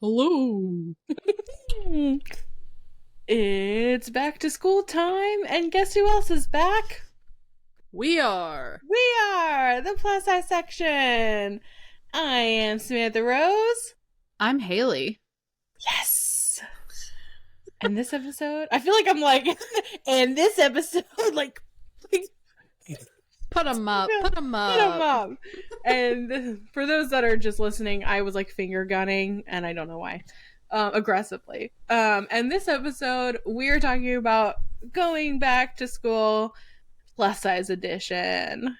Hello. It's back to school time, and guess who else is back? We are. We are the plus size section. I am Samantha Rose. I'm Hayley. Yes. And this episode, I feel like I'm like, and this episode, like Put 'em up. Put 'em Put 'em up. up. And for those that are just listening, I was like finger gunning, and I don't know why, aggressively. And this episode, we're talking about going back to school, plus size edition.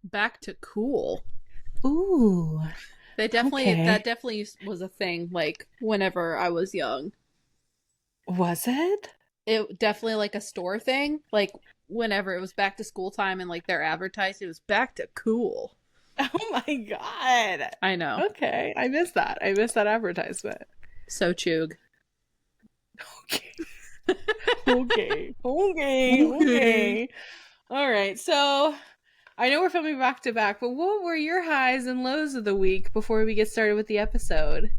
Back to cool. Ooh, That okay. definitely was a thing. Like whenever I was young, Was it? it definitely like a store thing. Like whenever it was back to school time and like they're advertised, it was back to cool. Oh my god. I know. Okay, I missed that. I missed that advertisement. So chug. Okay. Okay. All right. So I know we're filming back to back, but what were your highs and lows of the week before we get started with the episode?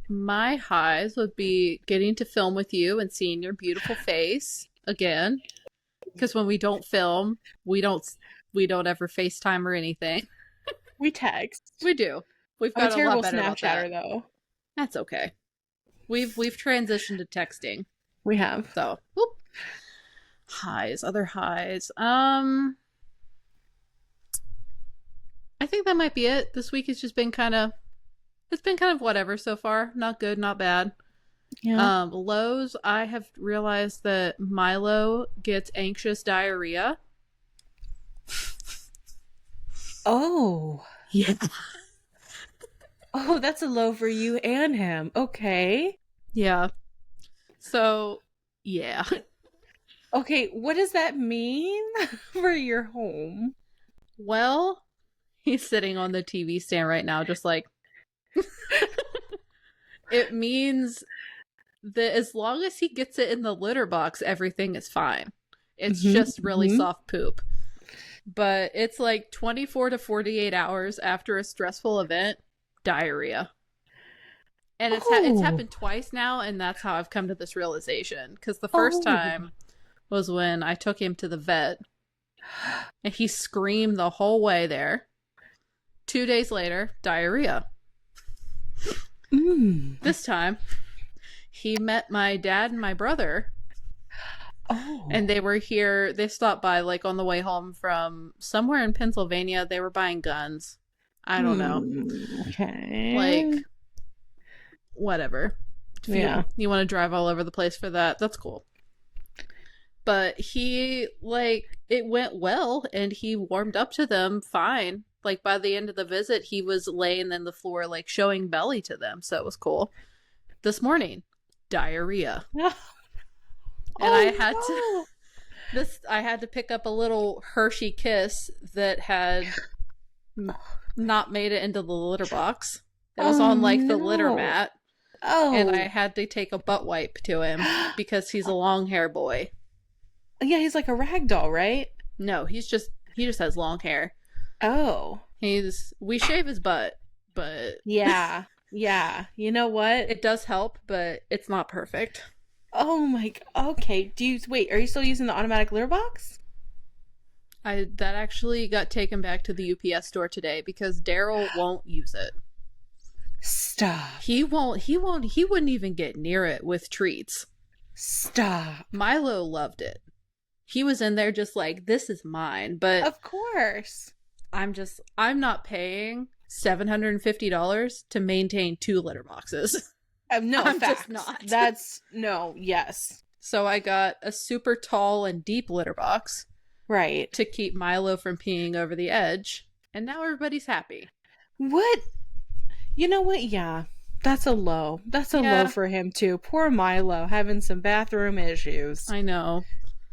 My highs would be getting to film with you and seeing your beautiful face again. Because when we don't film, we don't ever FaceTime or anything. We text. We do. We've I'm a got a terrible lot better about Snapchatter, that. though. That's okay. We've transitioned to texting. We have. So, whoop. Highs, other highs. I think that might be it. This week has just been it's been kind of whatever so far. Not good, not bad. Yeah. Lows, I have realized that Milo gets anxious diarrhea. Oh. Yeah. Oh, that's a low for you and him. Okay. Yeah. So, yeah. Okay, what does that mean for your home? Well, he's sitting on the TV stand right now, just like. It means that as long as he gets it in the litter box, everything is fine. It's just really soft poop. But it's like 24 to 48 hours after a stressful event, diarrhea. And it's happened twice now, and that's how I've come to this realization. Because the first time was when I took him to the vet, and he screamed the whole way there. 2 days later, diarrhea. This time, he met my dad and my brother. Oh. And they were here. They stopped by like on the way home from somewhere in Pennsylvania. They were buying guns. I don't know. Okay. Like, whatever. If you want to drive all over the place for that, that's cool. But he, like, it went well and he warmed up to them fine. Like, by the end of the visit, he was laying in the floor, like, showing belly to them. So it was cool. This morning, diarrhea. And I had to pick up a little Hershey Kiss that had not made it into the litter box. It was on like the litter mat. Oh. And I had to take a butt wipe to him because he's a long hair boy. Yeah, he's like a rag doll, right? No, he just has long hair. Oh. We shave his butt, but yeah. You know what? It does help, but it's not perfect. Oh my god. Okay. Are you still using the automatic litter box? That actually got taken back to the UPS store today because Daryl won't use it. Stop. He wouldn't even get near it with treats. Stop. Milo loved it. He was in there just like, this is mine, but of course. I'm not paying $750 to maintain 2 litter boxes. No, I'm facts. just not. Yes. So I got a super tall and deep litter box. Right. To keep Milo from peeing over the edge. And now everybody's happy. What? You know what? Yeah. That's a low. That's a low for him, too. Poor Milo, having some bathroom issues. I know.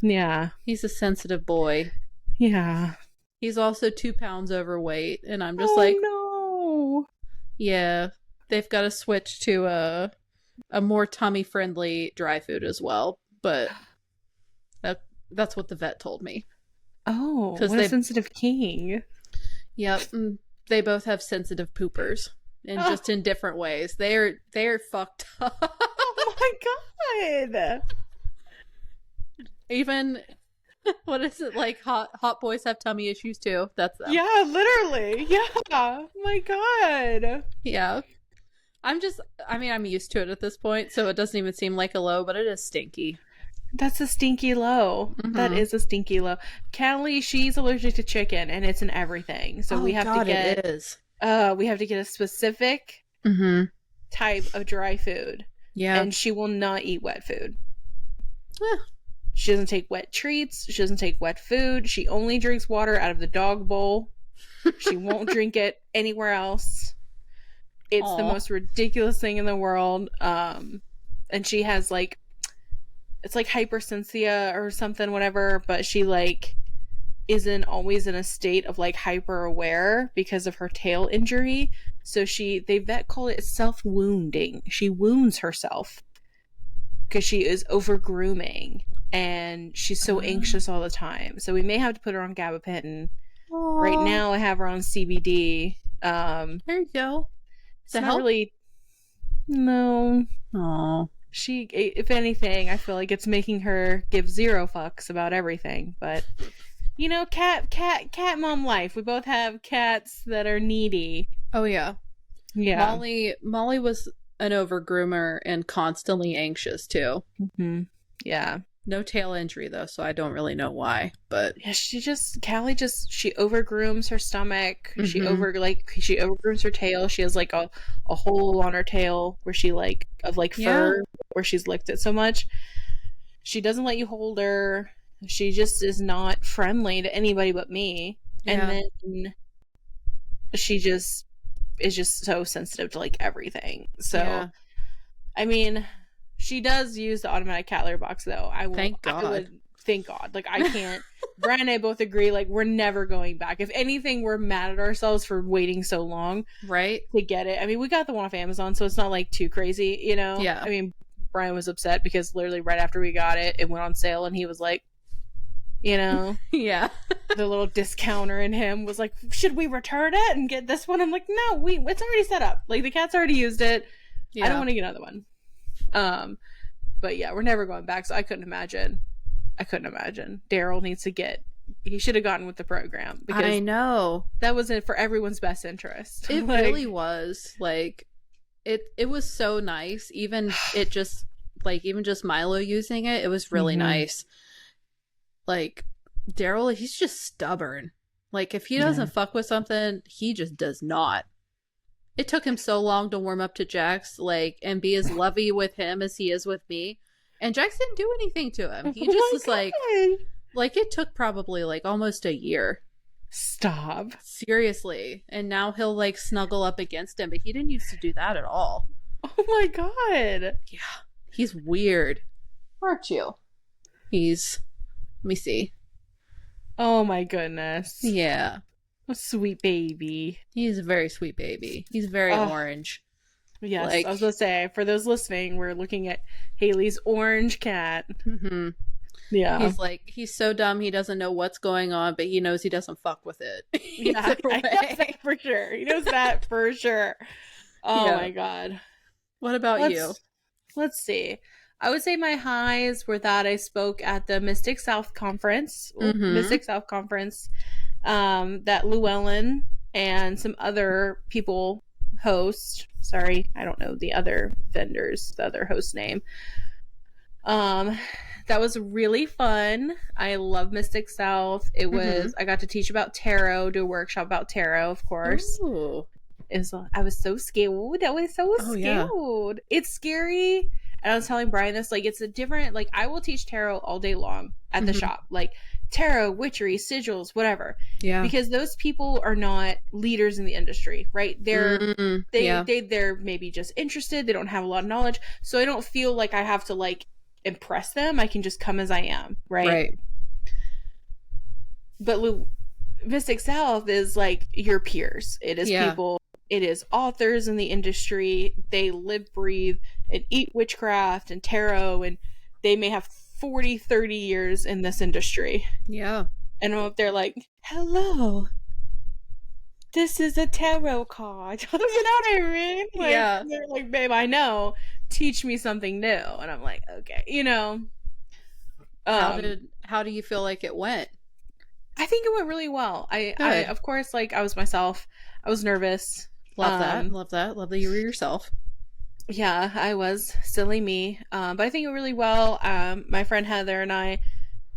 Yeah. He's a sensitive boy. Yeah. He's also 2 pounds overweight. And I'm just no. Yeah. They've got to switch to a more tummy-friendly dry food as well. But that's what the vet told me. Oh, what a sensitive king. Yep. They both have sensitive poopers. and just in different ways. They're fucked up. Oh my god. Even what is it, like hot boys have tummy issues too? That's them. Yeah, literally. Yeah. Oh my god. Yeah. I'm used to it at this point, so it doesn't even seem like a low, but it is stinky. That's a stinky low. Mm-hmm. That is a stinky low. Callie, she's allergic to chicken, and it's in everything. So we have to get it is. We have to get a specific type of dry food. Yeah. And she will not eat wet food. She doesn't take wet treats. She doesn't take wet food. She only drinks water out of the dog bowl. She won't drink it anywhere else. It's the most ridiculous thing in the world. And she has like, it's like hypersensia or something, whatever, but she like isn't always in a state of like hyper aware because of her tail injury. So they vet call it self-wounding. She wounds herself because she is over grooming and she's so anxious all the time. So we may have to put her on gabapentin. Right now I have her on CBD. There you go. It's not really. No. Aww. She, if anything, I feel like it's making her give zero fucks about everything. But you know, cat mom life. We both have cats that are needy. Oh yeah. Yeah. Molly was an over-groomer and constantly anxious too. Mm-hmm. Yeah. No tail injury though, so I don't really know why. But yeah, Callie she over-grooms her stomach. She over-grooms her tail. She has like a hole on her tail where she like of like fur where she's licked it so much. She doesn't let you hold her. She just is not friendly to anybody but me. Yeah. And then she just is just so sensitive to like everything. So I mean, she does use the automatic cat litter box though. Thank God. Like I can't. Brian and I both agree, like we're never going back. If anything, we're mad at ourselves for waiting so long, right, to get it. I mean, we got the one off Amazon, so it's not like too crazy, you know. Yeah. I mean, Brian was upset because literally right after we got it, it went on sale, and he was like, you know, yeah, the little discounter in him was like, should we return it and get this one? I'm like, no, it's already set up. Like the cat's already used it. Yeah. I don't want to get another one. But yeah, we're never going back. So I couldn't imagine. Daryl needs to he should have gotten with the program because I know that was for everyone's best interest. It really was. Like it was so nice. Even just Milo using it was really nice. Like Daryl, he's just stubborn. Like if he doesn't fuck with something, he just does not. It took him so long to warm up to Jax, like, and be as lovey with him as he is with me. And Jax didn't do anything to him. He just was like it took probably like almost a year. Stop. Seriously. And now he'll like snuggle up against him, but he didn't used to do that at all. Oh my god. Yeah. He's weird. Aren't you? Let me see. Oh my goodness. Yeah. A sweet baby. He's a very sweet baby. He's very orange. Yes, like, I was gonna say, for those listening, we're looking at Hayley's orange cat. Mm-hmm. Yeah. He's so dumb he doesn't know what's going on, but he knows he doesn't fuck with it. Yeah, I know that for sure. He knows that for sure. Oh my god. What about you? Let's see. I would say my highs were that I spoke at the Mystic South Conference. That Llewellyn and some other people host. Sorry, I don't know the other host name. That was really fun. I love Mystic South. It was I got to teach about tarot, do a workshop about tarot, of course. Ooh. I was so scared. I was so scared. Yeah. It's scary. And I was telling Brian this, like, it's a different, like, I will teach tarot all day long at the shop. Like, tarot, witchery, sigils, whatever. Yeah. Because those people are not leaders in the industry, right? They're maybe just interested. They don't have a lot of knowledge. So I don't feel like I have to, like, impress them. I can just come as I am, right? Right. But Mystic South is, like, your peers. It is people. It is authors in the industry. They live, breathe, and eat witchcraft and tarot, and they may have 40, 30 years in this industry. Yeah. And they're like, hello. this is a tarot card. You know what I mean? Like, Yeah. they're like, babe, I know. Teach me something new. And I'm like, okay, you know. How do you feel like it went? I think it went really well. I of course, like, I was myself. I was nervous. Love that. Love that. Love that you were yourself. Yeah, I was silly me. But I think it went really well. My friend Heather and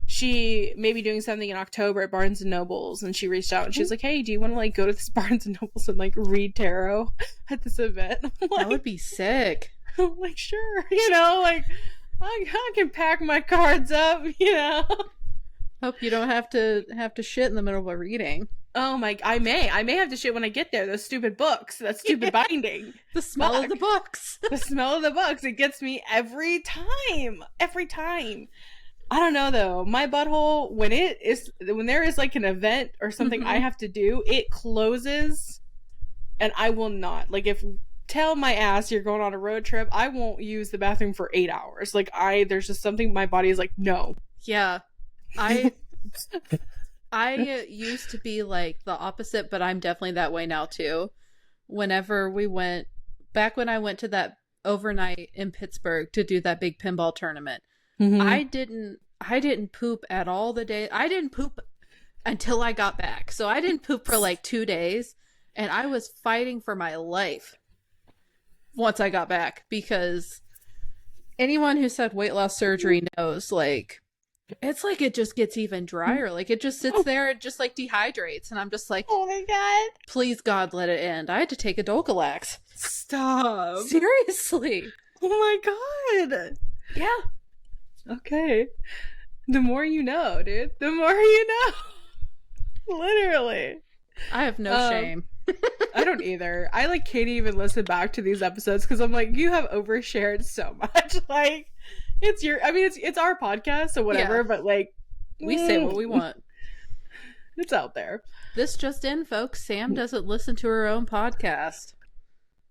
she may be doing something in October at Barnes and Nobles, and she reached out and she was like, hey, do you want to like go to this Barnes and Nobles and like read tarot at this event? Like, that would be sick. I'm like, sure, you know, like I can pack my cards up, you know. Hope you don't have to shit in the middle of a reading. Oh my, I may have to shit when I get there. Those stupid books, that stupid binding. The smell of the books. The smell of the books, it gets me every time. Every time. I don't know though. My butthole, when there is like an event or something I have to do, it closes, and I will not. Like, if tell my ass you're going on a road trip, I won't use the bathroom for 8 hours. Like, there's just something, my body is like, no. Yeah. I used to be like the opposite, but I'm definitely that way now too. Whenever back when I went to that overnight in Pittsburgh to do that big pinball tournament, I didn't poop at all the day. I didn't poop until I got back. So I didn't poop for like 2 days, and I was fighting for my life once I got back, because anyone who's had weight loss surgery knows, like, it's like it just gets even drier. Like, it just sits there and just like dehydrates, and I'm just like, oh my god, please God, let it end. I had to take a Docalax. Stop. Seriously. Oh my god. Yeah. Okay. The more you know, dude. The more you know. Literally. I have no shame. I don't either. I like can't even listen back to these episodes because I'm like, you have overshared so much. Like, it's our podcast, so whatever, but like, we say what we want. It's out there. This just in, folks. Sam doesn't listen to her own podcast.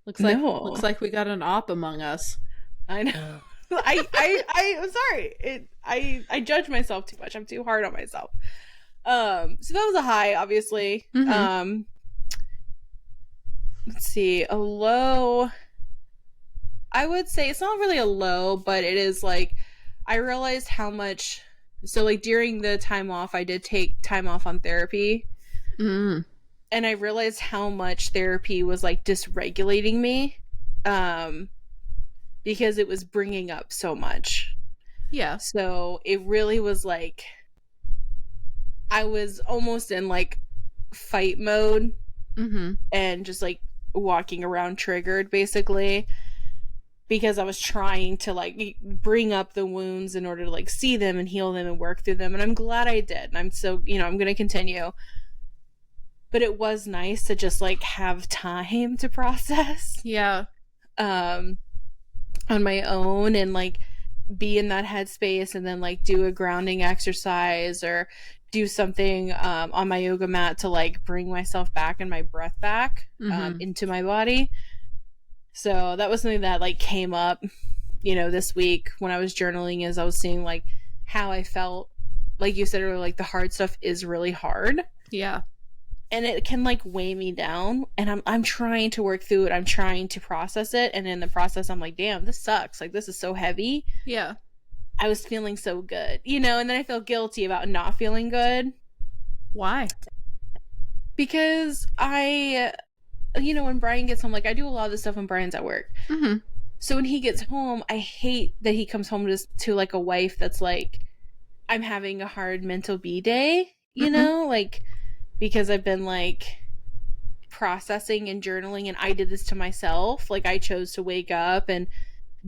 Looks like we got an op among us. I know. I'm sorry. I judge myself too much. I'm too hard on myself. So that was a high, obviously. Let's see, a low. I would say it's not really a low, but it is like, I realized how much. So like during the time off, I did take time off on therapy, and I realized how much therapy was like dysregulating me. Because it was bringing up so much. Yeah. So it really was like, I was almost in like fight mode, and just like walking around triggered, basically, because I was trying to like bring up the wounds in order to like see them and heal them and work through them. And I'm glad I did. And I'm so, I'm going to continue. But it was nice to just like have time to process. Yeah. On my own, and like be in that headspace, and then like do a grounding exercise or do something on my yoga mat to like bring myself back and my breath back into my body. So that was something that like came up, this week when I was journaling, as I was seeing like how I felt. Like you said earlier, like the hard stuff is really hard. Yeah. And it can like weigh me down, and I'm trying to work through it. I'm trying to process it, and in the process I'm like, damn, this sucks. Like, this is so heavy. Yeah. I was feeling so good, and then I feel guilty about not feeling good. Why? Because when Brian gets home, like, I do a lot of this stuff when Brian's at work. So when he gets home, I hate that he comes home to like a wife that's like, I'm having a hard mental B day, like, because I've been like processing and journaling, and I did this to myself. Like, I chose to wake up and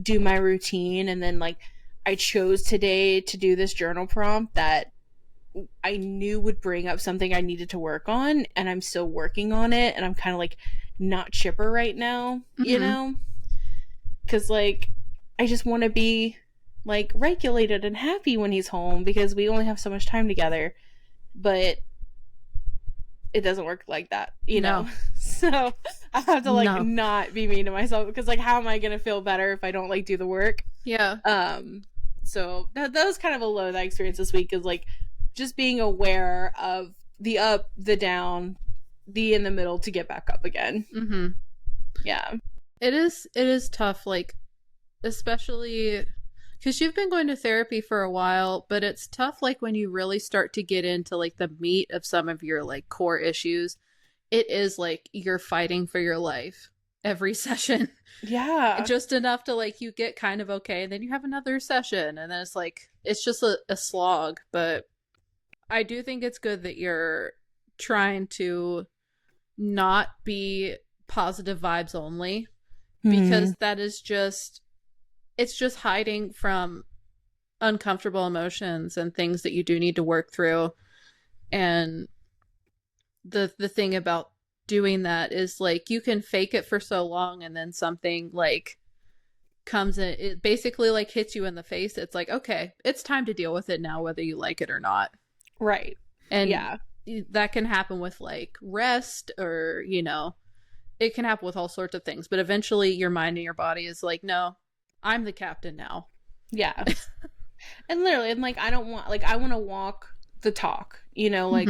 do my routine, and then like I chose today to do this journal prompt that I knew would bring up something I needed to work on, and I'm still working on it, and I'm kind of like not chipper right now, because like I just want to be like regulated and happy when he's home, because we only have so much time together. But it doesn't work like that, know? So I have to like not be mean to myself, because like, how am I gonna feel better if I don't like do the work? Yeah. So that was kind of a low that I experienced this week, is like just being aware of the up, the down, the in the middle to get back up again. Mm-hmm. Yeah. It is tough, like, especially because you've been going to therapy for a while, but it's tough, like, when you really start to get into, like, the meat of some of your, like, core issues. It is, like, you're fighting for your life every session. Yeah. Just enough to, like, you get kind of okay, and then you have another session, and then it's, like, it's just a slog, but I do think it's good that you're trying to not be positive vibes only, because that is just, it's just hiding from uncomfortable emotions and things that you do need to work through. And the thing about doing that is, like, you can fake it for so long, and then something, like, comes in, it basically, like, hits you in the face. It's like, okay, it's time to deal with it now, whether you like it or not. Right. And yeah, that can happen with, like, rest, or, you know, it can happen with all sorts of things, but eventually your mind and your body is like, no, I'm the captain now. Yeah. And literally, I'm like, I don't want, like, I want to walk the talk, you know, like,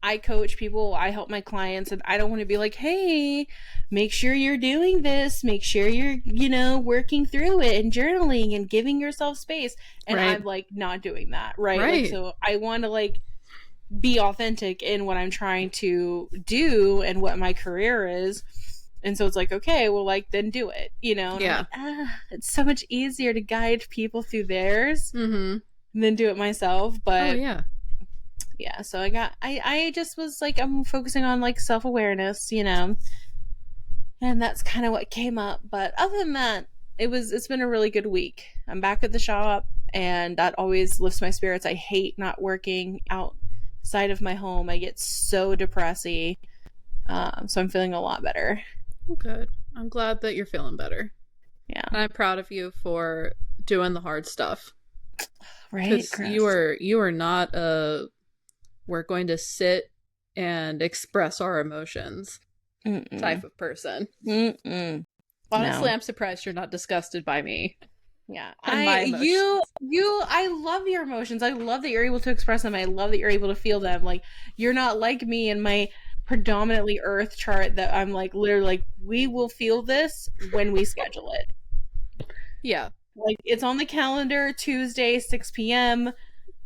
I coach people, I help my clients, and I don't want to be like, hey, make sure you're doing this, make sure you're, you know, working through it and journaling and giving yourself space. And I'm, like, not doing that, right? Like, so I want to, like, be authentic in what I'm trying to do and what my career is. And so it's like, okay, well, like, then do it, you know? And I'm like, it's so much easier to guide people through theirs than do it myself. But yeah, so I just was like, I'm focusing on, like, self-awareness, you know, and that's kind of what came up. But other than that, it's been a really good week. I'm back at the shop, and that always lifts my spirits. I hate not working outside of my home. I get so depressy. So I'm feeling a lot better. Good. I'm glad that you're feeling better. Yeah. And I'm proud of you for doing the hard stuff. Right. Because you are not we're going to sit and express our emotions type of person. Honestly, no. I'm surprised you're not disgusted by me. Yeah. I love your emotions. I love that you're able to express them. I love that you're able to feel them. Like, you're not like me in my predominantly earth chart that I'm, like, literally, like, we will feel this when we schedule it. Yeah. Like, it's on the calendar, Tuesday, 6 p.m.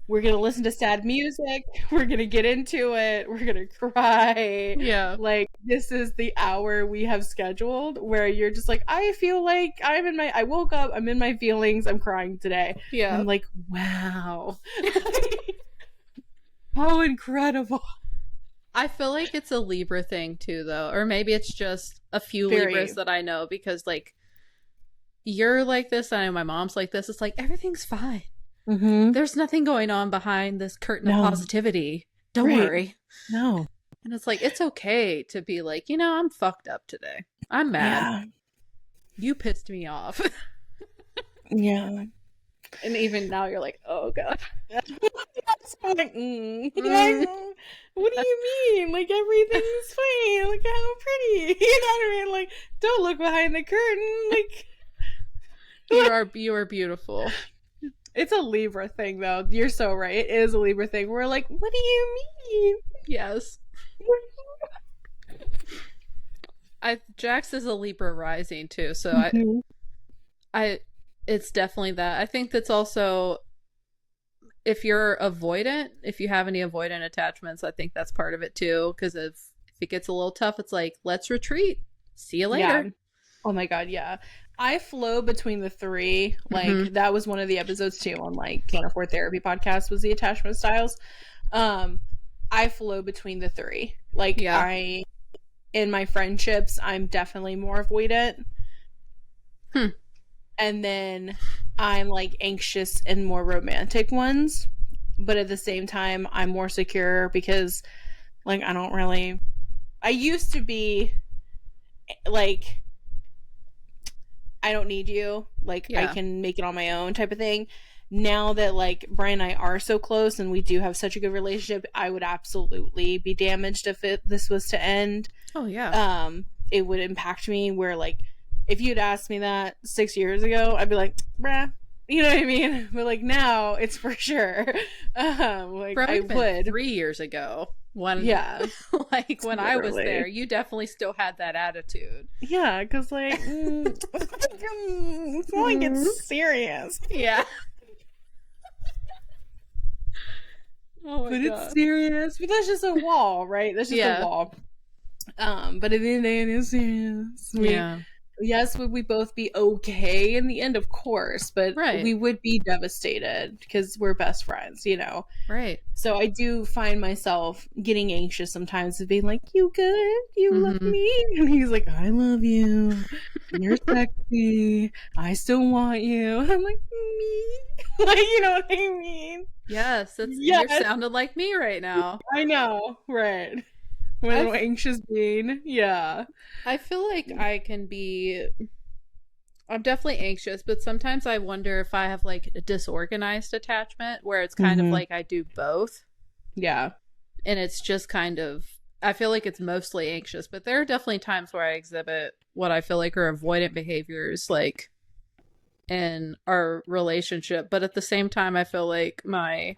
We're going to listen to sad music. We're going to get into it. We're going to cry. Yeah. Like, this is the hour we have scheduled where you're just like, I feel like I woke up, I'm in my feelings, I'm crying today. Yeah. I'm like, wow. How incredible. I feel like it's a Libra thing too, though. Or maybe it's just a few Libras that I know, because, like, you're like this, and I know my mom's like this. It's like, everything's fine. There's nothing going on behind this curtain of positivity. Don't worry. No. And it's like, it's okay to be like, you know, I'm fucked up today. I'm mad. Yeah. You pissed me off. Yeah. And even now you're like, oh god. I'm like, what do you mean? Like, everything's fine. Look how pretty. You know what I mean? Like, don't look behind the curtain. Like, you are beautiful. It's a Libra thing, though. You're so right. It is a Libra thing. We're like, what do you mean? Yes. Jax is a Libra rising too, so it's definitely that. I think that's also, if you're avoidant, if you have any avoidant attachments, I think that's part of it too. Because if it gets a little tough, it's like, let's retreat. See you later. Yeah. Oh my god, yeah. I flow between the three. Like, that was one of the episodes too on, like, Can't Afford Therapy podcast, was the attachment styles. I flow between the three. Like, in my friendships, I'm definitely more avoidant. And then I'm, like, anxious in more romantic ones. But at the same time, I'm more secure because, like, I used to be, like, I don't need you. Like, I can make it on my own type of thing. Now that, like, Brian and I are so close and we do have such a good relationship, I would absolutely be damaged if this was to end. Oh, yeah. It would impact me where, like, if you'd asked me that 6 years ago, I'd be like, bruh, You know what I mean? But like now, it's for sure. Like Probably I would 3 years ago. When Yeah, like when I was literally. there, you definitely still had that attitude. Yeah, because like it's like it's serious. Yeah. Oh my But god. it's serious. But that's just a wall, right? That's just a wall. But at the end of the day, it is serious. Yes, would we both be okay in the end? Of course, but we would be devastated because we're best friends, you know? Right. So I do find myself getting anxious sometimes of being like, you good? You love me? And he's like, I love you. You're sexy. I still want you. And I'm like, me? Like, you know what I mean? Yes, you're sounding like me right now. I know, right. When anxious being, yeah. I feel like I'm definitely anxious, but sometimes I wonder if I have like a disorganized attachment where it's kind of like I do both. Yeah. And it's just kind of, I feel like it's mostly anxious, but there are definitely times where I exhibit what I feel like are avoidant behaviors, like in our relationship. But at the same time, I feel like my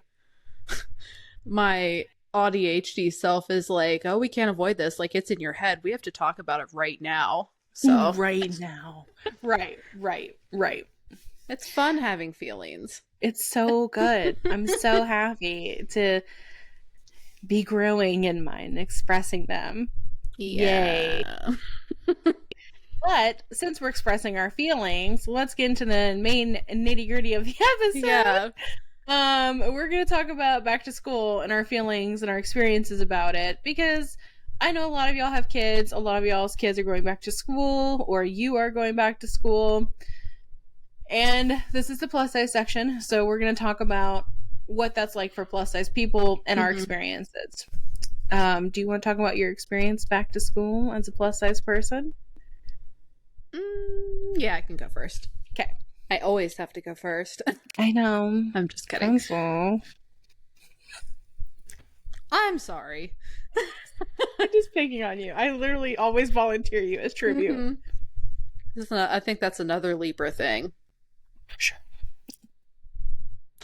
ADHD self is like, oh, we can't avoid this. Like, it's in your head. We have to talk about it right now. So right now. Right. It's fun having feelings. It's so good. I'm so happy to be growing in mine, expressing them. Yeah. Yay. But since we're expressing our feelings, let's get into the main nitty-gritty of the episode. Yeah. We're going to talk about back to school and our feelings and our experiences about it, because I know a lot of y'all have kids. A lot of y'all's kids are going back to school, or you are going back to school. And this is the plus size section. So we're going to talk about what that's like for plus size people and our experiences. Do you want to talk about your experience back to school as a plus size person? Yeah, I can go first. Okay. I always have to go first. I know. I'm just kidding. I'm sorry. I'm just picking on you. I literally always volunteer you as tribute. I think that's another Libra thing. Sure.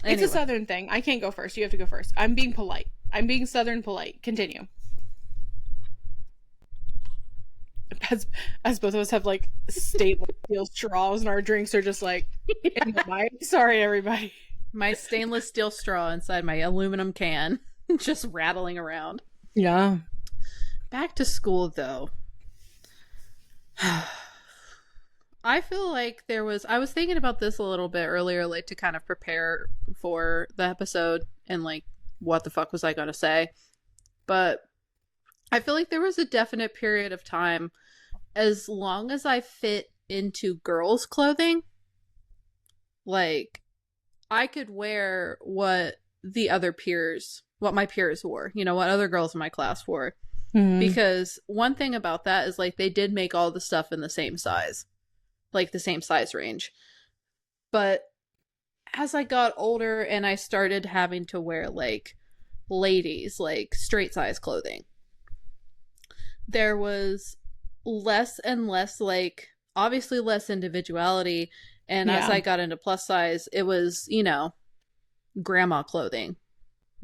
Anyway. It's a Southern thing. I can't go first. You have to go first. I'm being polite. I'm being Southern polite. Continue. As both of us have like stainless steel straws and our drinks are just like in the mic. Sorry, everybody. My stainless steel straw inside my aluminum can just rattling around. Yeah. Back to school though. I feel like I was thinking about this a little bit earlier, like to kind of prepare for the episode and like what the fuck was I going to say. But I feel like there was a definite period of time, as long as I fit into girls' clothing, like I could wear what my peers wore, you know, what other girls in my class wore. Because one thing about that is like they did make all the stuff in the same size, like the same size range. But as I got older and I started having to wear like ladies, like straight size clothing, there was less and less, like, obviously less individuality. And as I got into plus size, it was, you know, grandma clothing.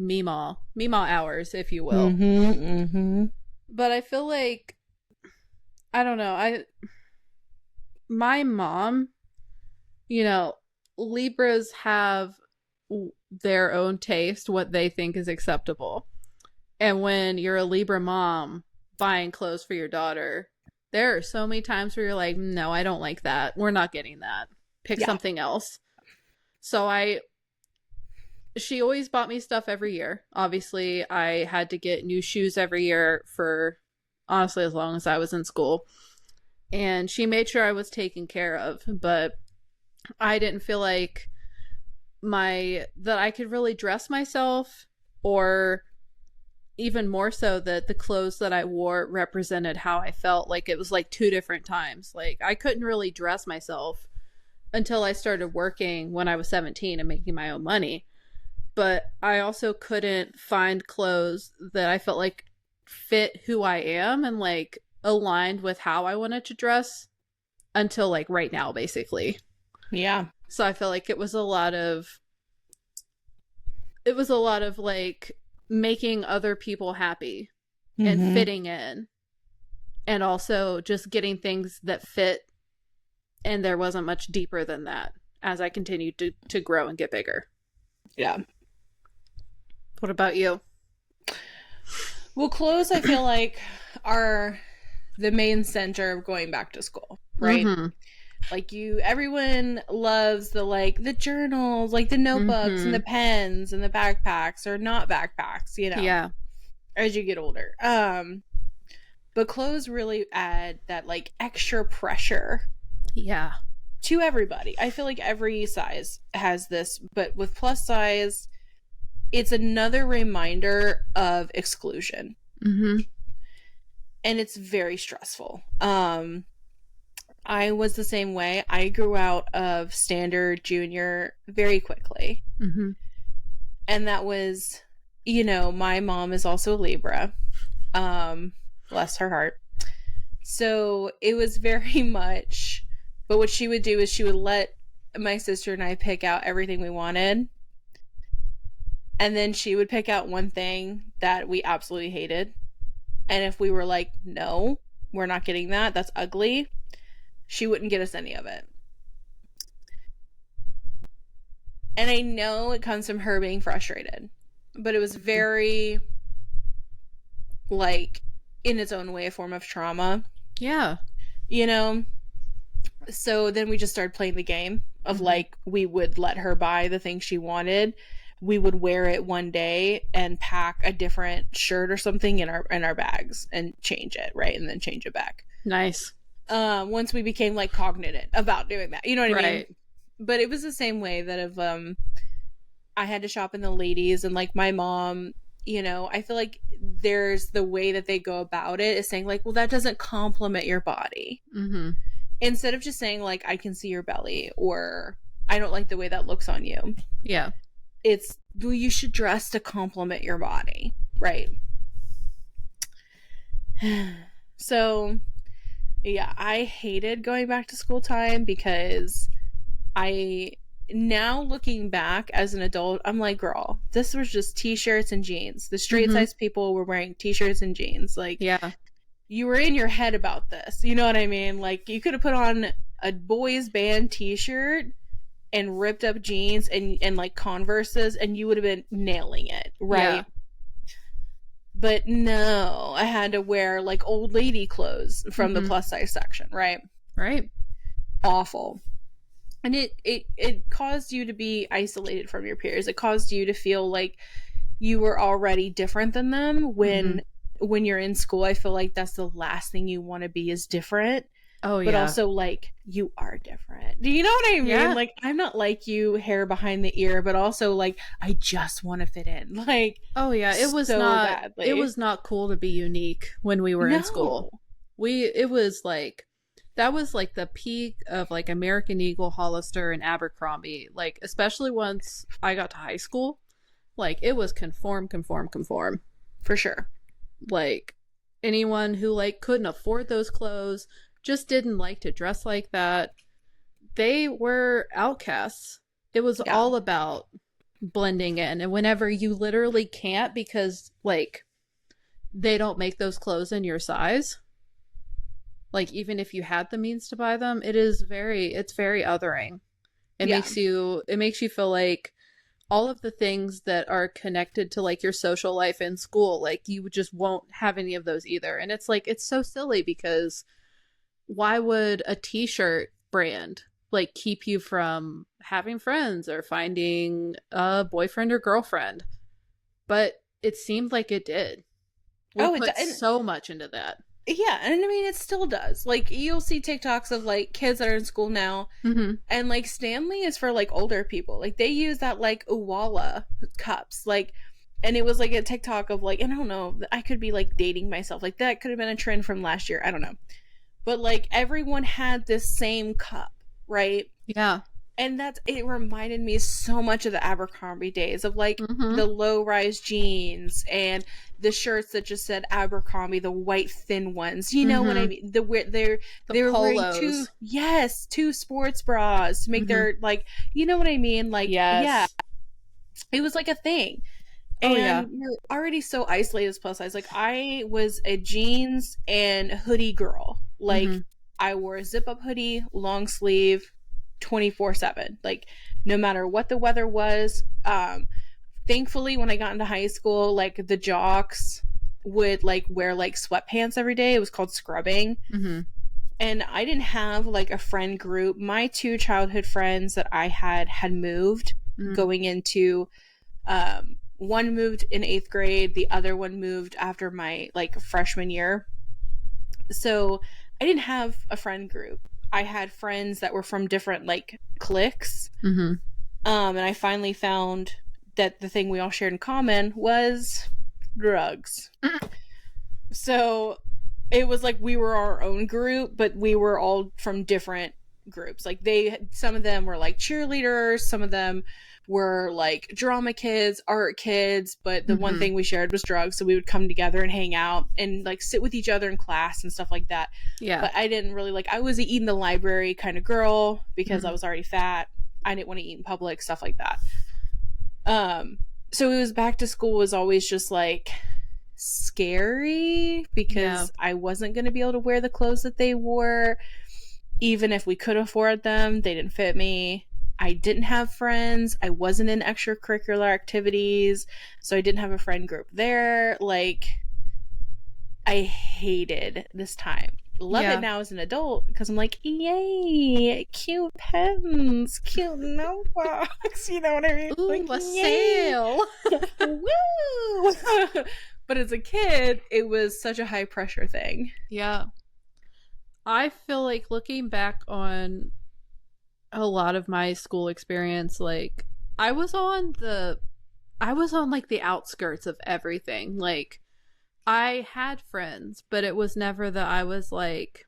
Meemaw hours, if you will. But I feel like, I don't know, my mom, you know, Libras have their own taste, what they think is acceptable. And when you're a Libra mom buying clothes for your daughter, there are so many times where you're like, no, I don't like that. We're not getting that. Pick something else. So she always bought me stuff every year. Obviously, I had to get new shoes every year for, honestly, as long as I was in school. And she made sure I was taken care of. But I didn't feel like that I could really dress myself, or even more so that the clothes that I wore represented how I felt. Like it was like two different times. Like I couldn't really dress myself until I started working when I was 17 and making my own money. But I also couldn't find clothes that I felt like fit who I am and like aligned with how I wanted to dress until like right now, basically. Yeah. So I feel like it was a lot of like making other people happy and fitting in, and also just getting things that fit, and there wasn't much deeper than that as I continued to grow and get bigger. Yeah. What about you? Well, clothes, I feel like, are the main center of going back to school, right? Mm-hmm. Like, everyone loves the journals, like the notebooks and the pens and the backpacks, or not backpacks, Yeah. as you get older. But clothes really add that like extra pressure. Yeah. To everybody. I feel like every size has this, but with plus size, it's another reminder of exclusion. Mm-hmm. And it's very stressful. I was the same way. I grew out of standard junior very quickly. Mm-hmm. And that was, my mom is also a Libra. Bless her heart. So it was very much, but what she would do is she would let my sister and I pick out everything we wanted. And then she would pick out one thing that we absolutely hated. And if we were like, no, we're not getting that, that's ugly, she wouldn't get us any of it. And I know it comes from her being frustrated, but it was very, like, in its own way, a form of trauma. Yeah. So then we just started playing the game of like, we would let her buy the thing she wanted. We would wear it one day and pack a different shirt or something in our bags and change it, right? And then change it back. Nice. Once we became like cognizant about doing that. You know what I mean? But it was the same way that if I had to shop in the ladies, and like my mom, I feel like there's the way that they go about it is saying like, well, that doesn't compliment your body. Mm-hmm. Instead of just saying like, I can see your belly, or I don't like the way that looks on you. Yeah. It's, well, you should dress to compliment your body, right? So, yeah, I hated going back to school time because now looking back as an adult, I'm like, girl, this was just t-shirts and jeans. The straight size people were wearing t-shirts and jeans. Like, yeah, you were in your head about this. You know what I mean? Like, you could have put on a boys band t-shirt and ripped up jeans and like Converses, and you would have been nailing it, right? Yeah. But no, I had to wear like old lady clothes from the plus size section, right? Right. Awful. And it caused you to be isolated from your peers. It caused you to feel like you were already different than them when you're in school. I feel like that's the last thing you want to be, is different. Oh, yeah. But also, like, you are different. Do you know what I mean? Yeah. Like, I'm not like you, hair behind the ear, but also, like, I just want to fit in. Like, oh, yeah. It was so not badly. It was not cool to be unique when we were in school. It was like, that was like the peak of like American Eagle, Hollister, and Abercrombie. Like, especially once I got to high school, like, it was conform. For sure. Like, anyone who like couldn't afford those clothes, just didn't like to dress like that, they were outcasts. It was all about blending in. And whenever you literally can't because like they don't make those clothes in your size, like even if you had the means to buy them, it's very othering. It makes you feel like all of the things that are connected to like your social life in school, like you just won't have any of those either. And it's like, it's so silly because why would a t-shirt brand like keep you from having friends or finding a boyfriend or girlfriend? But it seemed like it did. We put so much into that. Yeah, and I mean, it still does. Like, you'll see TikToks of like kids that are in school now, and like Stanley is for like older people. Like, they use that like Uwala cups, like, and it was like a TikTok of like, and I don't know, I could be like dating myself, like that could have been a trend from last year, I don't know. But like everyone had this same cup, right? Yeah. And it reminded me so much of the Abercrombie days of like the low rise jeans and the shirts that just said Abercrombie, the white thin ones. You know what I mean? They were wearing two sports bras to make their, like, you know what I mean? Like, yeah, it was like a thing. And you're already so isolated as plus size. Like, I was a jeans and hoodie girl. Like, I wore a zip-up hoodie, long sleeve, 24/7. Like, no matter what the weather was. Thankfully, when I got into high school, like, the jocks would, like, wear, like, sweatpants every day. It was called scrubbing. And I didn't have, like, a friend group. My two childhood friends that I had moved going into... one moved in 8th grade, the other one moved after my, like, freshman year. So I didn't have a friend group. I had friends that were from different, like, cliques. And I finally found that the thing we all shared in common was drugs. So it was like we were our own group, but we were all from different groups. Like, some of them were, like, cheerleaders, some of them were, like, drama kids, art kids, but the one thing we shared was drugs. So we would come together and hang out and, like, sit with each other in class and stuff like that. But I didn't really, like, I was a eat in the library kind of girl because I was already fat. I didn't want to eat in public, stuff like that. So it was back to school was always just, like, scary because I wasn't going to be able to wear the clothes that they wore. Even if we could afford them, they didn't fit me. I didn't have friends. I wasn't in extracurricular activities, so I didn't have a friend group there. Like, I hated this time. Love it now as an adult because I'm like, yay, cute pens, cute notebooks. You know what I mean? Ooh, like, a sale. Woo! But as a kid, it was such a high pressure thing. Yeah. I feel like looking back on a lot of my school experience, like, I was on like the outskirts of everything. Like, I had friends, but it was never that I was, like,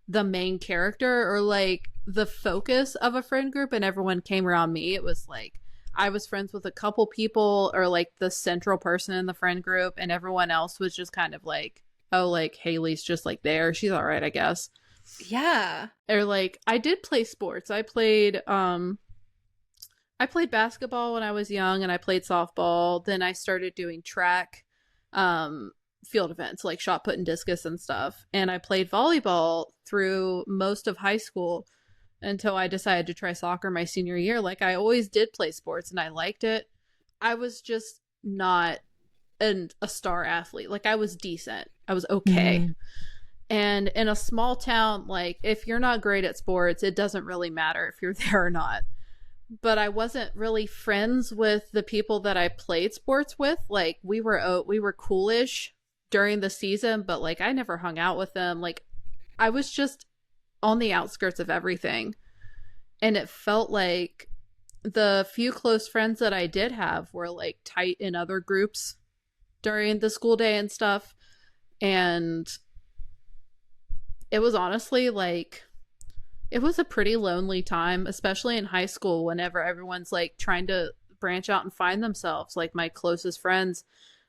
the main character or, like, the focus of a friend group and everyone came around me. It was like I was friends with a couple people or, like, the central person in the friend group, and everyone else was just kind of like, oh, like, Haley's just, like, there, she's all right, I guess. Yeah. Or, like, I did play sports. I played basketball when I was young, and I played softball. Then I started doing track, field events, like shot put and discus and stuff. And I played volleyball through most of high school until I decided to try soccer my senior year. Like, I always did play sports, and I liked it. I was just not a star athlete. Like, I was decent. I was okay. And in a small town, like, if you're not great at sports, it doesn't really matter if you're there or not. But I wasn't really friends with the people that I played sports with. Like, we were coolish during the season, but, like, I never hung out with them. Like, I was just on the outskirts of everything. And it felt like the few close friends that I did have were, like, tight in other groups during the school day and stuff. And it was honestly, like, it was a pretty lonely time, especially in high school, whenever everyone's, like, trying to branch out and find themselves. Like, my closest friends,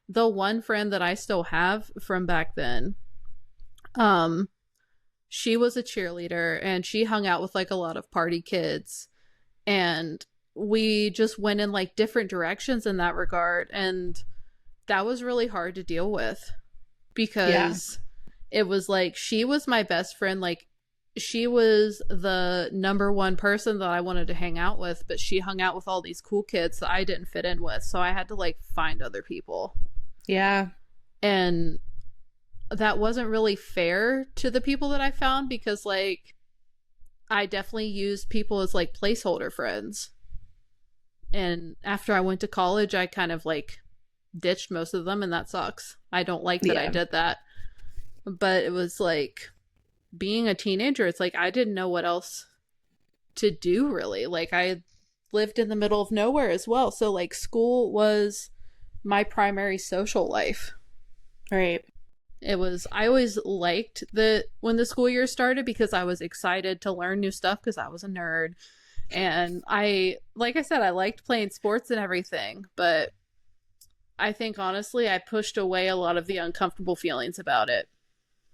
the one friend that I still have from back then, she was a cheerleader, and she hung out with, like, a lot of party kids, and we just went in, like, different directions in that regard, and that was really hard to deal with because it was like, she was my best friend. Like, she was the number one person that I wanted to hang out with, but she hung out with all these cool kids that I didn't fit in with. So I had to, like, find other people. Yeah. And that wasn't really fair to the people that I found because, like, I definitely used people as, like, placeholder friends. And after I went to college, I kind of, like, ditched most of them, and that sucks. I don't like that I did that. But it was like, being a teenager, it's like I didn't know what else to do, really. Like, I lived in the middle of nowhere as well, so, like, school was my primary social life. Right. It was, I always liked when the school year started because I was excited to learn new stuff because I was a nerd. And like I said, I liked playing sports and everything, but I think honestly I pushed away a lot of the uncomfortable feelings about it.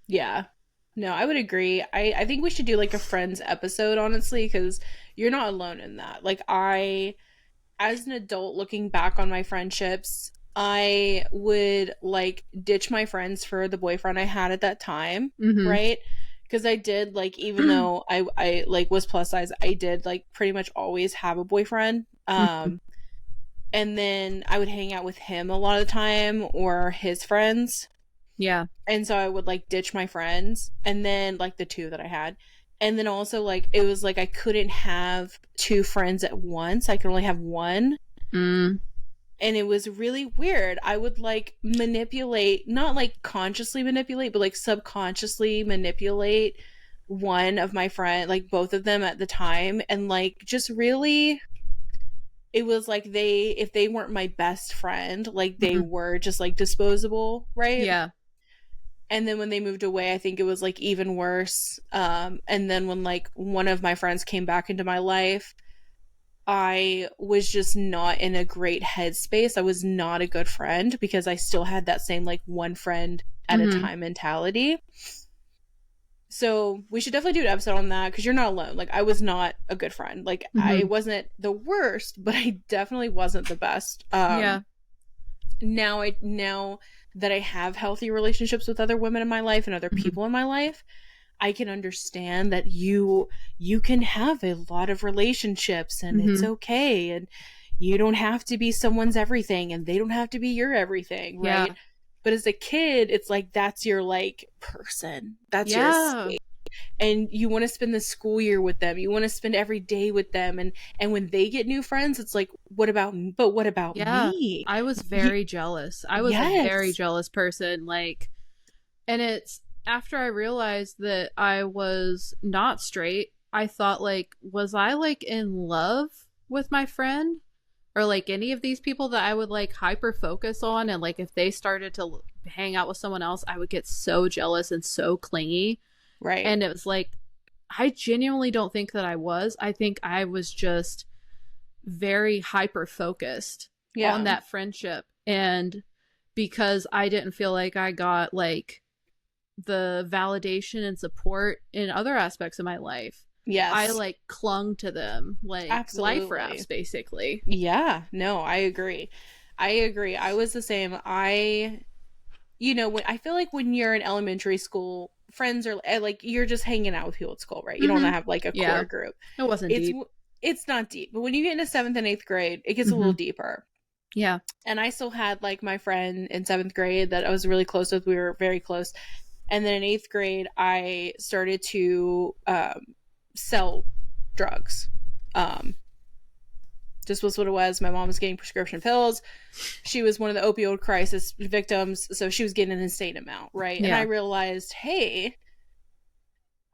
Yeah. No, I would agree. I think we should do like a friends episode, honestly, because you're not alone in that. Like, as an adult looking back on my friendships, I would like ditch my friends for the boyfriend I had at that time, Mm-hmm. right? Because I did like, even though I like was plus size, I did like pretty much always have a boyfriend. Mm-hmm. And then I would hang out with him a lot of the time or his friends. Yeah. And so I would like ditch my friends and then like the two that I had. And then also like it was like I couldn't have two friends at once. I could only have one. Mm. And it was really weird. I would like manipulate, not like consciously manipulate, but like subconsciously manipulate one of my friend, like both of them at the time, and like just really it was like if they weren't my best friend, like they Mm-hmm. were just like disposable, right? Yeah. And then when they moved away, I think it was like even worse. And then when like one of my friends came back into my life, I was just not in a great headspace. I was not a good friend because I still had that same like one friend at a Mm-hmm. time mentality. So we should definitely do an episode on that because you're not alone. Like, I was not a good friend. Like, I Mm-hmm. wasn't the worst, but I definitely wasn't the best. Yeah. Now that I have healthy relationships with other women in my life and other Mm-hmm. people in my life, I can understand that you can have a lot of relationships and it's Mm-hmm. okay, and you don't have to be someone's everything and they don't have to be your everything, Yeah. right? But as a kid, it's like that's your like person. That's your Yeah. escape. And you want to spend the school year with them. You want to spend every day with them, and when they get new friends, it's like, what about Yeah. me? I was very jealous. I was a very Yes. jealous person. Like, and it's after I realized that I was not straight, I thought, like, was I like in love with my friend? Or like any of these people that I would like hyper focus on, and like if they started to hang out with someone else, I would get so jealous and so clingy. Right. And it was like, I genuinely don't think that I was. I think I was just very hyper focused on Yeah. that friendship. And because I didn't feel like I got like the validation and support in other aspects of my life, I Yes. like clung to them like life Absolutely. rafts, basically. Yeah. No, I agree. I agree. I was the same. When I feel like when you're in elementary school, friends are like you're just hanging out with people at school, right? You don't Mm-hmm. have like a Yeah, core group. it wasn't It's deep. it's not deep, but when you get into seventh and eighth grade, it gets a Mm-hmm. little deeper. Yeah. And I still had like my friend in seventh grade that I was really close with. We were very close. And then in eighth grade, I started to sell drugs. Um, just was what it was. My mom was getting prescription pills. She was one of the opioid crisis victims, so she was getting an insane amount, right? And I Yeah. realized, hey,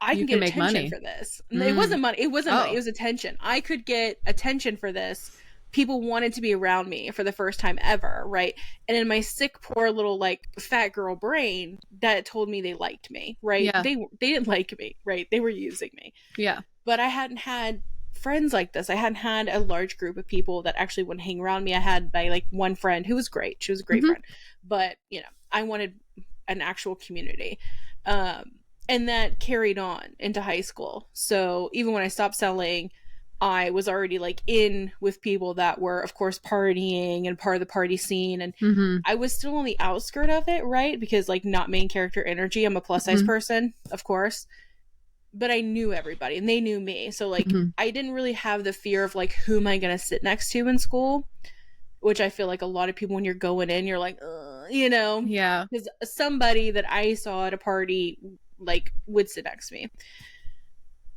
I You can can get make attention money. for this. It Mm. wasn't money. It wasn't money. It Oh, was attention. I could get attention for this. People wanted to be around me for the first time ever, right? And in my sick, poor little like fat girl brain, that told me they liked me, right? yeah. They didn't like me, right? They were using me. Yeah. But I hadn't had friends like this. I hadn't had a large group of people that actually would hang around me. I had my like one friend who was great. She was a great Mm-hmm. friend, but I wanted an actual community. And that carried on into high school. So even when I stopped selling, I was already like in with people that were, of course, partying and part of the party scene. And Mm-hmm. I was still on the outskirt of it, right? Because like not main character energy. I'm a plus size Mm-hmm. person, of course. But I knew everybody and they knew me. So like Mm-hmm. I didn't really have the fear of like who am I going to sit next to in school, which I feel like a lot of people when you're going in, you're like, Yeah. because somebody that I saw at a party like would sit next to me.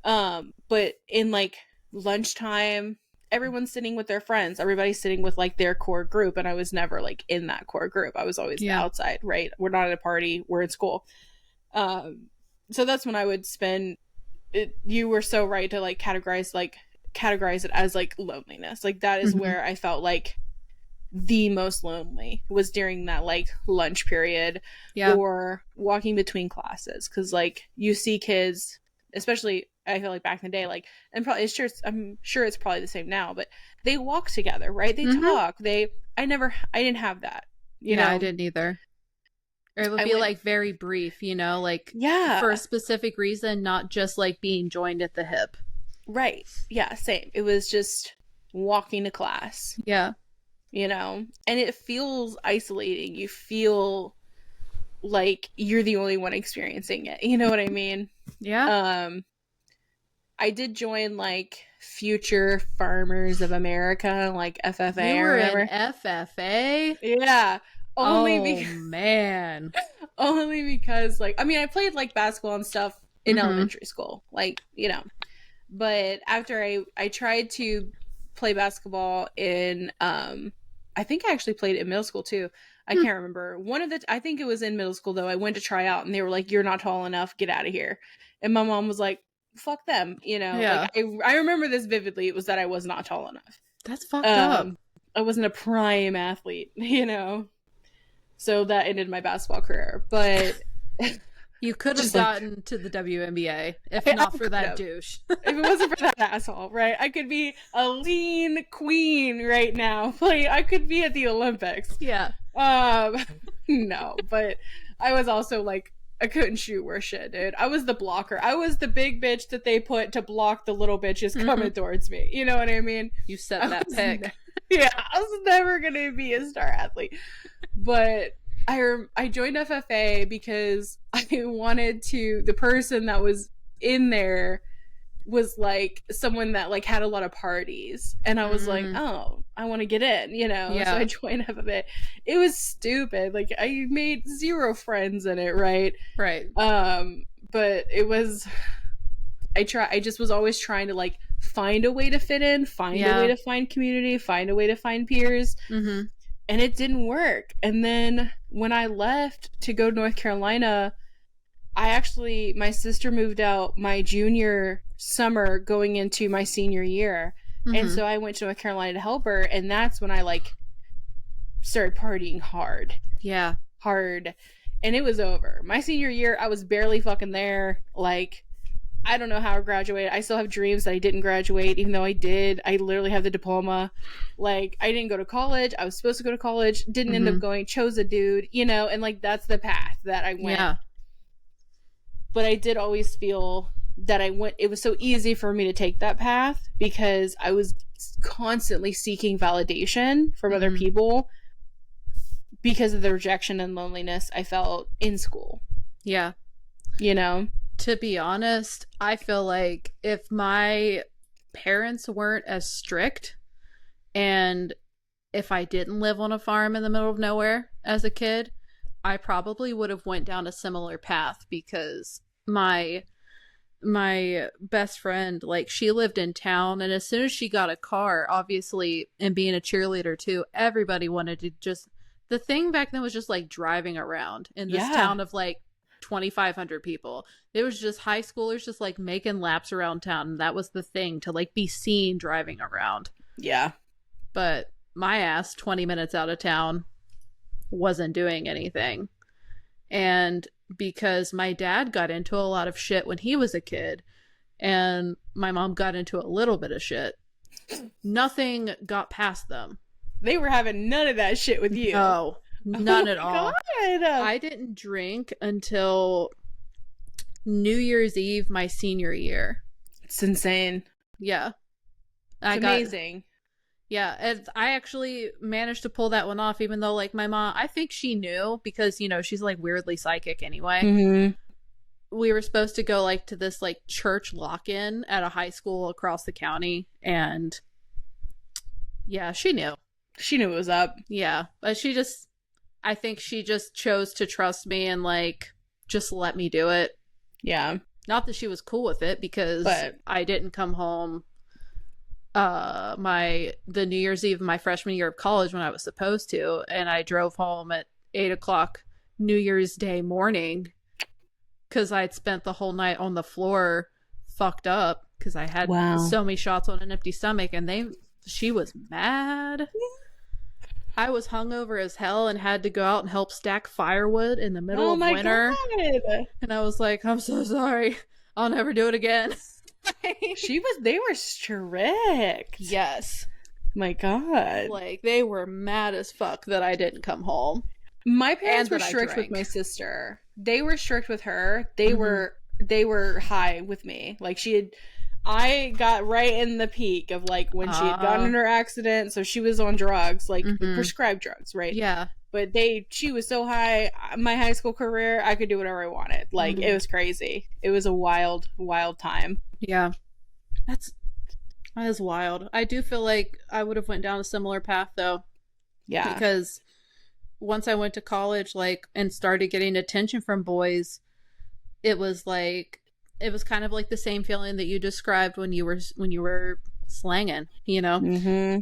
But in like lunchtime, everyone's sitting with their friends. Everybody's sitting with like their core group, and I was never like in that core group. I was always the Yeah. outside, right? We're not at a party, we're in school. So that's when I would spend it. You were so right to like categorize it as like loneliness. Like that is Mm-hmm. where I felt like the most lonely was during that like lunch period Yeah. or walking between classes, because like you see kids, especially I feel like back in the day, like, and probably I'm sure it's probably the same now, but they walk together, right? They Mm-hmm. talk. I didn't have that. you know? I didn't either. Or it would be like very brief, you know, like for a specific reason, not just like being joined at the hip. Right. Yeah, same. It was just walking to class. Yeah. You know, and it feels isolating. You feel like you're the only one experiencing it. You know what I mean? Yeah. I did join like Future Farmers of America, like FFA. You were or whatever. in FFA? Yeah. Man. Only because, like, I mean, I played like basketball and stuff in elementary school, like, you know, but after I tried to play basketball in, I think I actually played it in middle school too. I can't remember. I think it was in middle school though. I went to try out and they were like, "You're not tall enough. Get out of here." And my mom was like, "Fuck them," you know. Yeah. Like, I remember this vividly. It was that I was not tall enough. That's fucked up. I wasn't a prime athlete, you know. So that ended my basketball career. But you could have gotten to the WNBA if not for that douche. If it wasn't for that asshole, right? I could be a lean queen right now. Like, I could be at the Olympics. Yeah. No, but I was also like, I couldn't shoot worth shit, dude. I was the blocker. I was the big bitch that they put to block the little bitches coming towards me. You know what I mean? You set that pick. Yeah, I was never gonna be a star athlete. But I joined FFA because I wanted to, the person that was in there was like someone that like had a lot of parties, and I was like, oh, I want to get in, you know. So I joined FFA. It was stupid. Like, I made 0 friends in it, right? But it was, I just was always trying to like find a way to fit in, find a way to find community, find a way to find peers. And it didn't work. And then when I left to go to North Carolina, my sister moved out my junior summer going into my senior year. And so I went to North Carolina to help her. And that's when I like started partying hard. Yeah. Hard. And it was over. My senior year, I was barely fucking there. Like, I don't know how I graduated. I still have dreams that I didn't graduate, even though I did. I literally have the diploma. Like, I didn't go to college. I was supposed to go to college. Didn't end up going. Chose a dude, you know, and like that's the path that I went. Yeah. But I did always feel that it was so easy for me to take that path because I was constantly seeking validation from other people because of the rejection and loneliness I felt in school. Yeah. You know? To be honest, I feel like if my parents weren't as strict, and if I didn't live on a farm in the middle of nowhere as a kid, I probably would have went down a similar path, because my best friend, like, she lived in town, and as soon as she got a car, obviously, and being a cheerleader too, everybody wanted to just, the thing back then was just like driving around in this town of like 2,500 people. It was just high schoolers just like making laps around town, and that was the thing, to like be seen driving around. Yeah. But my ass, 20 minutes out of town, wasn't doing anything. And because my dad got into a lot of shit when he was a kid, and my mom got into a little bit of shit, nothing got past them. They were having none of that shit with you. No, none at all. God. I didn't drink until New Year's Eve my senior year. It's insane. Yeah. It's amazing. Yeah, and I actually managed to pull that one off, even though, like, my mom, I think she knew, because, you know, she's, like, weirdly psychic anyway. We were supposed to go, like, to this, like, church lock-in at a high school across the county, and yeah, she knew. She knew it was up. Yeah, but I think she just chose to trust me and, like, just let me do it. Yeah. Not that she was cool with it, because I didn't come home the New Year's Eve of my freshman year of college when I was supposed to, and I drove home at 8:00 New Year's Day morning because I'd spent the whole night on the floor fucked up because I had so many shots on an empty stomach, and she was mad. I was hungover as hell and had to go out and help stack firewood in the middle of winter. God. And I was like, I'm so sorry. I'll never do it again. They were strict. Yes. My God. Like, they were mad as fuck that I didn't come home. My parents were strict with my sister. They were strict with her. They were high with me. Like, I got right in the peak of, like, when she had gotten in her accident, so she was on drugs, like, prescribed drugs, right? Yeah. But she was so high. My high school career, I could do whatever I wanted. Like, it was crazy. It was a wild, wild time. Yeah. That is wild. I do feel like I would have went down a similar path, though. Yeah. Because once I went to college, like, and started getting attention from boys, it was kind of like the same feeling that you described when you were slanging, you know? Mm-hmm.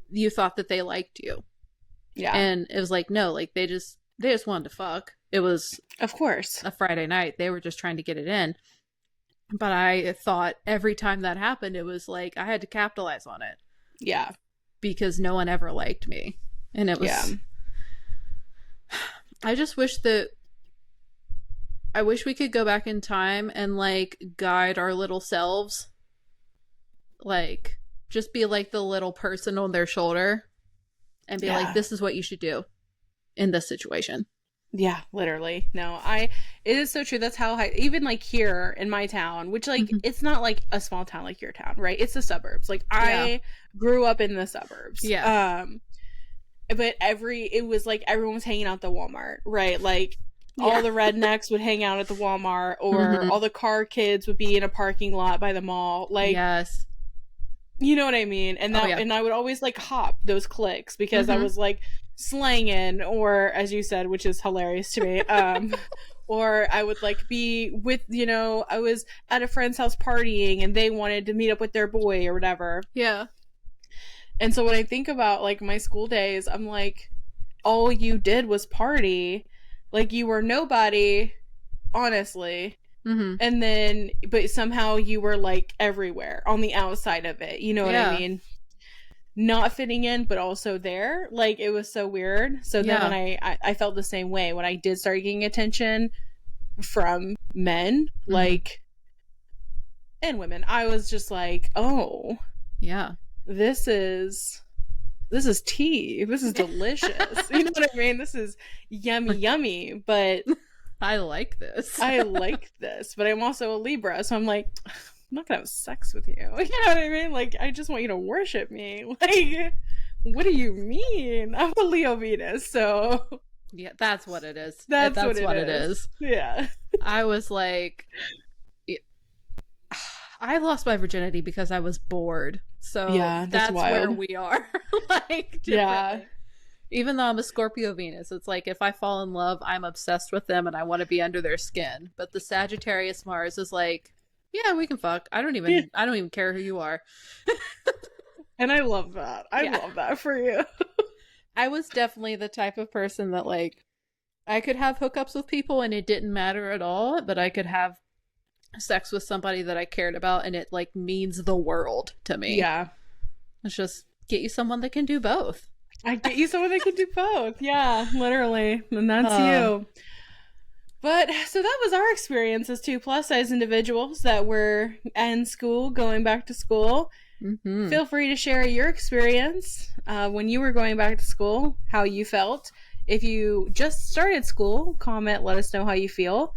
You thought that they liked you. Yeah. And it was like, no, like, they just wanted to fuck. It was, of course, a Friday night. They were just trying to get it in. But I thought every time that happened, it was like I had to capitalize on it. Yeah. Because no one ever liked me. And it was... Yeah. I just wish we could go back in time and, like, guide our little selves. Like, just be like the little person on their shoulder. And be like, this is what you should do in this situation. Yeah, literally. No, it is so true. That's how even, like, here in my town, which, like, it's not like a small town like your town, right? It's the suburbs. Like, I grew up in the suburbs. Yeah. But it was like everyone was hanging out at the Walmart, right? Like, all the rednecks would hang out at the Walmart, or all the car kids would be in a parking lot by the mall. Like, yes. You know what I mean? And and I would always, like, hop those cliques because I was, like, slanging, or, as you said, which is hilarious to me, or I would, like, be with, you know, I was at a friend's house partying and they wanted to meet up with their boy or whatever. Yeah. And so when I think about, like, my school days, I'm like, all you did was party. Like, you were nobody, honestly. And then, but somehow you were, like, everywhere on the outside of it. You know what I mean? Not fitting in, but also there. Like, it was so weird. So then when I felt the same way when I did start getting attention from men, like, and women, I was just like, oh, yeah, this is tea. This is delicious. You know what I mean? This is yummy, but I like this. I like this, but I'm also a Libra, so I'm like, I'm not gonna have sex with you. You know what I mean? Like, I just want you to worship me. Like, what do you mean? I'm a Leo Venus, so yeah, that's what it is. That's what it is. Yeah. I was like, I lost my virginity because I was bored. So yeah, that's where we are. Like, yeah. Even though I'm a Scorpio Venus, it's like if I fall in love, I'm obsessed with them and I want to be under their skin. But the Sagittarius Mars is like, yeah, we can fuck. I don't even care who you are. And I love that. I love that for you. I was definitely the type of person that, like, I could have hookups with people and it didn't matter at all, but I could have sex with somebody that I cared about and it, like, means the world to me. Yeah. Let's just get you someone that can do both. I get you someone that can do both. Yeah, literally. And that's you. But so that was our experience as two plus size individuals that were in school, going back to school. Feel free to share your experience when you were going back to school, how you felt. If you just started school, comment, let us know how you feel.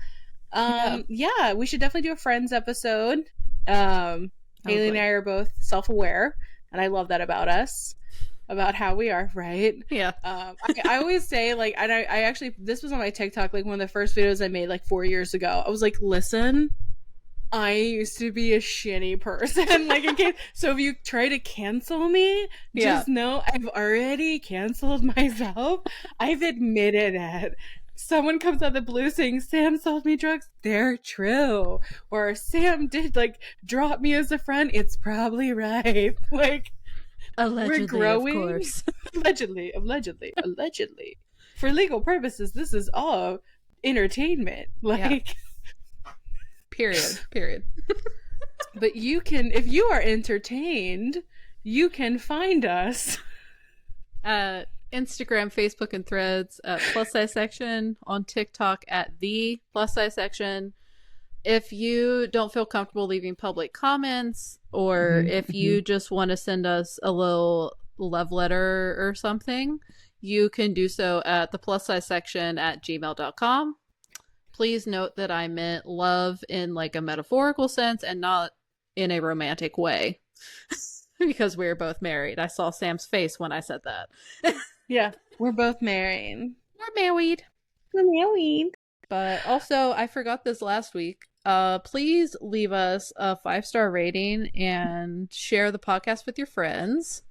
Yeah, we should definitely do a Friends episode. Hayley and I are both self-aware, and I love that about us, about how we are, right? Yeah. I always say, like, and I actually, this was on my TikTok, like, one of the first videos I made, like, 4 years ago. I was like, listen, I used to be a shitty person. Like, in case, so if you try to cancel me, just know I've already canceled myself. I've admitted it. Someone comes out of the blue saying, Sam sold me drugs, they're true. Or Sam did, like, drop me as a friend, it's probably right. Like, allegedly, we're growing. Of course. allegedly. For legal purposes, this is all entertainment. Like, Period. But you can, if you are entertained, you can find us. Instagram, Facebook, and Threads at Plus Size Section, on TikTok at The Plus Size Section. If you don't feel comfortable leaving public comments, or if you just want to send us a little love letter or something, you can do so at the plus size section at gmail.com. Please note that I meant love in like a metaphorical sense and not in a romantic way. Because we're both married. I saw Sam's face when I said that. Yeah, we're both married. We're married. We're married. But also, I forgot this last week. Please leave us a 5-star rating and share the podcast with your friends.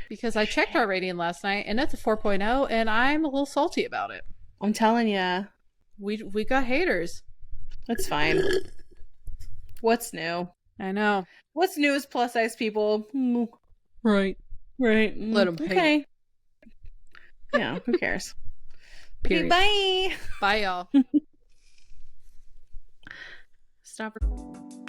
Because I checked our rating last night and it's a 4.0 and I'm a little salty about it. I'm telling ya. We got haters. That's fine. What's new? I know. What's new is plus size people. Right. Right. Let them hate. Okay. Yeah, who cares? Period. Okay, bye. Bye, y'all. Stop recording.